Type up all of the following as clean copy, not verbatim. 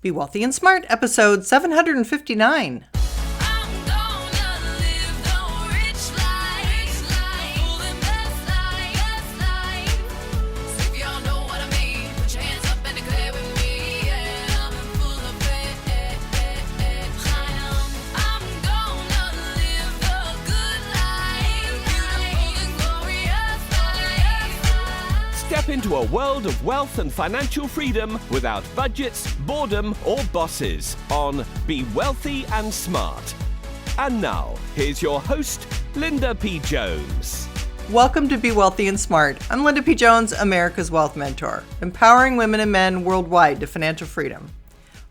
Be Wealthy and Smart, episode 759. Step into a world of wealth and financial freedom without budgets, boredom, or bosses on Be Wealthy and Smart. And now, here's your host, Linda P. Jones. Welcome to Be Wealthy and Smart. I'm Linda P. Jones, America's Wealth Mentor, empowering women and men worldwide to financial freedom.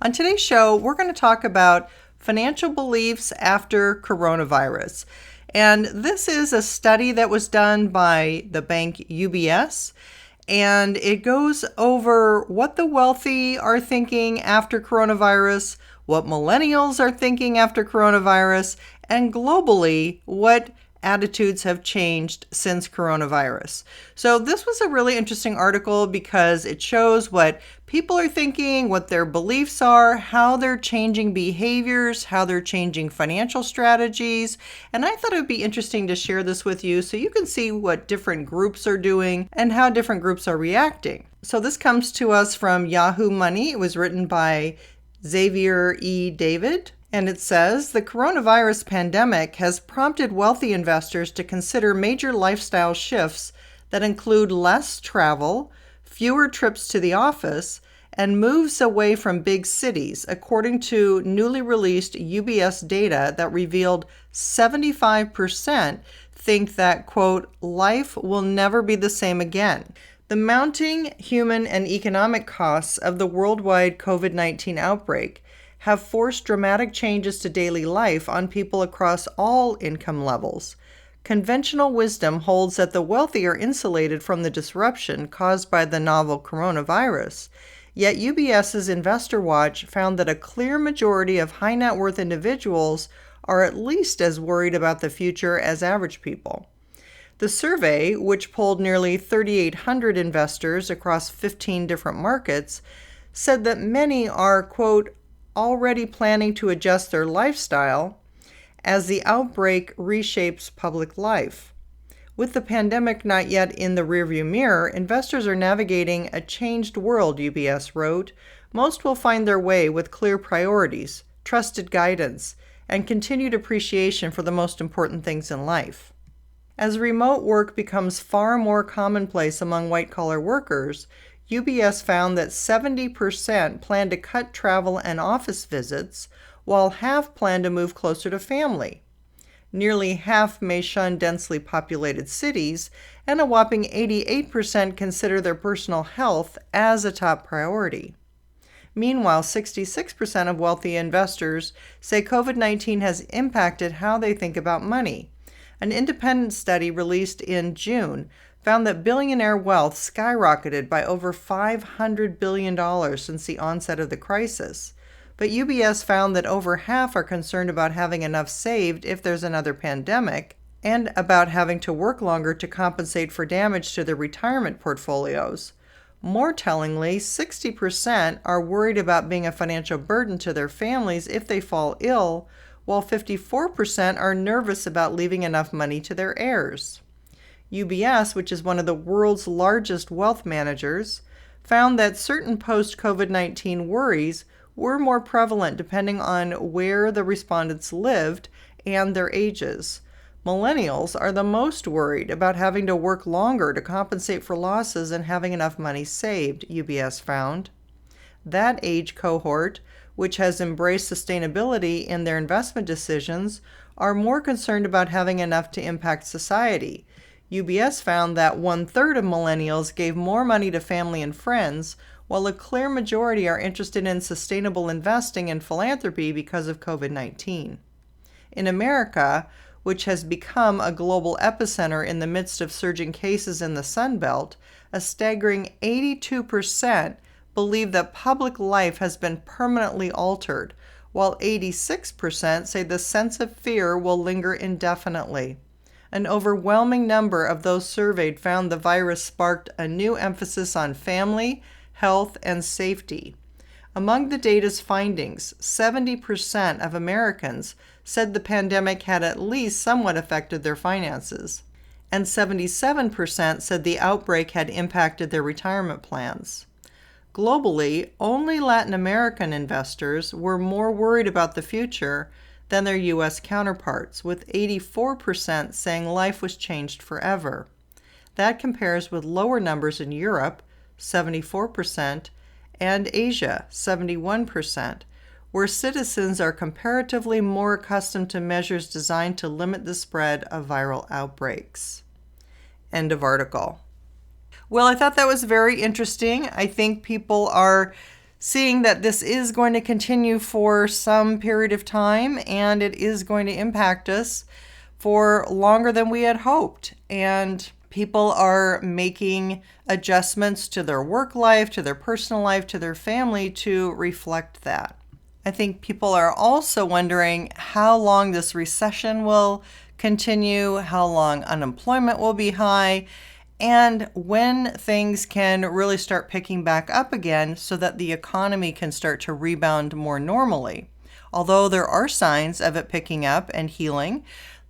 On today's show, we're going to talk about financial beliefs after coronavirus. And this is a study that was done by the bank UBS. And it goes over what the wealthy are thinking after coronavirus, what millennials are thinking after coronavirus, and globally, what attitudes have changed since coronavirus. So this was a really interesting article because it shows what people are thinking, what their beliefs are, how they're changing behaviors, how they're changing financial strategies. And I thought it would be interesting to share this with you so you can see what different groups are doing and how different groups are reacting. So this comes to us from Yahoo Money. It was written by Xavier E. David. And it says, the coronavirus pandemic has prompted wealthy investors to consider major lifestyle shifts that include less travel, fewer trips to the office, and moves away from big cities, according to newly released UBS data that revealed 75% think that, quote, life will never be the same again. The mounting human and economic costs of the worldwide COVID-19 outbreak have forced dramatic changes to daily life on people across all income levels. Conventional wisdom holds that the wealthy are insulated from the disruption caused by the novel coronavirus. Yet UBS's Investor Watch found that a clear majority of high net worth individuals are at least as worried about the future as average people. The survey, which polled nearly 3,800 investors across 15 different markets, said that many are, quote, already planning to adjust their lifestyle as the outbreak reshapes public life. With the pandemic not yet in the rearview mirror, investors are navigating a changed world, UBS wrote. Most will find their way with clear priorities, trusted guidance, and continued appreciation for the most important things in life. As remote work becomes far more commonplace among white-collar workers, UBS found that 70% plan to cut travel and office visits, while half plan to move closer to family. Nearly half may shun densely populated cities, and a whopping 88% consider their personal health as a top priority. Meanwhile, 66% of wealthy investors say COVID-19 has impacted how they think about money. An independent study released in June found that billionaire wealth skyrocketed by over $500 billion since the onset of the crisis. But UBS found that over half are concerned about having enough saved if there's another pandemic, and about having to work longer to compensate for damage to their retirement portfolios. More tellingly, 60% are worried about being a financial burden to their families if they fall ill, while 54% are nervous about leaving enough money to their heirs. UBS, which is one of the world's largest wealth managers, found that certain post-COVID-19 worries were more prevalent depending on where the respondents lived and their ages. Millennials are the most worried about having to work longer to compensate for losses and having enough money saved, UBS found. That age cohort, which has embraced sustainability in their investment decisions, are more concerned about having enough to impact society. UBS found that 1/3 of millennials gave more money to family and friends, while a clear majority are interested in sustainable investing and philanthropy because of COVID-19. In America, which has become a global epicenter in the midst of surging cases in the Sun Belt, a staggering 82% believe that public life has been permanently altered, while 86% say the sense of fear will linger indefinitely. An overwhelming number of those surveyed found the virus sparked a new emphasis on family, health, and safety. Among the data's findings, 70% of Americans said the pandemic had at least somewhat affected their finances, and 77% said the outbreak had impacted their retirement plans. Globally, only Latin American investors were more worried about the future than their U.S. counterparts, with 84% saying life was changed forever. That compares with lower numbers in Europe, 74%, and Asia, 71%, where citizens are comparatively more accustomed to measures designed to limit the spread of viral outbreaks. End of article. Well, I thought that was very interesting. I think people are seeing that this is going to continue for some period of time, and it is going to impact us for longer than we had hoped. And people are making adjustments to their work life, to their personal life, to their family to reflect that. I think people are also wondering how long this recession will continue, how long unemployment will be high, and when things can really start picking back up again so that the economy can start to rebound more normally. Although there are signs of it picking up and healing,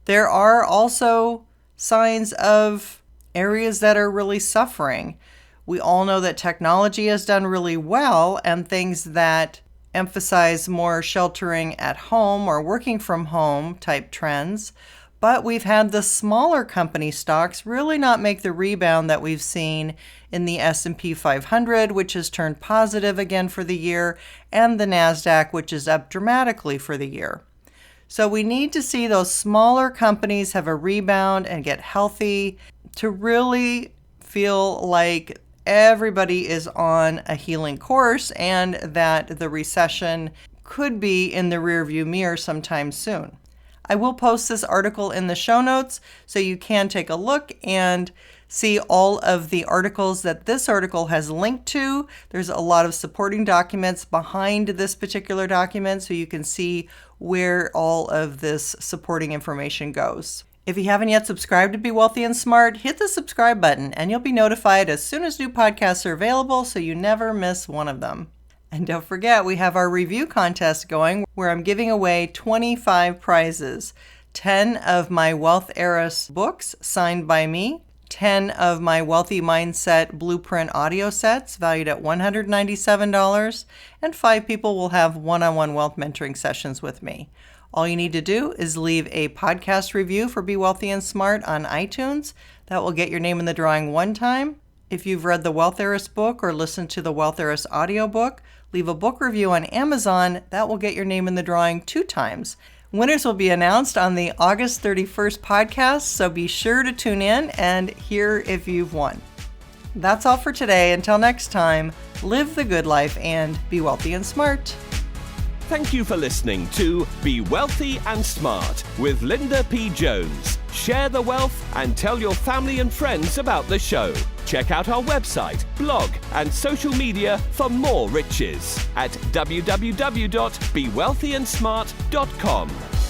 there are also signs of areas that are really suffering. We all know that technology has done really well, and things that emphasize more sheltering at home or working from home type trends. But we've had the smaller company stocks really not make the rebound that we've seen in the S&P 500, which has turned positive again for the year, and the NASDAQ, which is up dramatically for the year. So we need to see those smaller companies have a rebound and get healthy to really feel like everybody is on a healing course and that the recession could be in the rearview mirror sometime soon. I will post this article in the show notes so you can take a look and see all of the articles that this article has linked to. There's a lot of supporting documents behind this particular document so you can see where all of this supporting information goes. If you haven't yet subscribed to Be Wealthy and Smart, hit the subscribe button and you'll be notified as soon as new podcasts are available so you never miss one of them. And don't forget, we have our review contest going where I'm giving away 25 prizes. 10 of my Wealth Heiress books signed by me, 10 of my Wealthy Mindset Blueprint audio sets valued at $197, and 5 people will have one-on-one wealth mentoring sessions with me. All you need to do is leave a podcast review for Be Wealthy and Smart on iTunes. That will get your name in the drawing one time. If you've read the Wealth Heiress book or listened to the Wealth Heiress audiobook, leave a book review on Amazon. That will get your name in the drawing 2 times. Winners will be announced on the August 31st podcast, so be sure to tune in and hear if you've won. That's all for today. Until next time, live the good life and be wealthy and smart. Thank you for listening to Be Wealthy and Smart with Linda P. Jones. Share the wealth and tell your family and friends about the show. Check out our website, blog, and social media for more riches at www.bewealthyandsmart.com.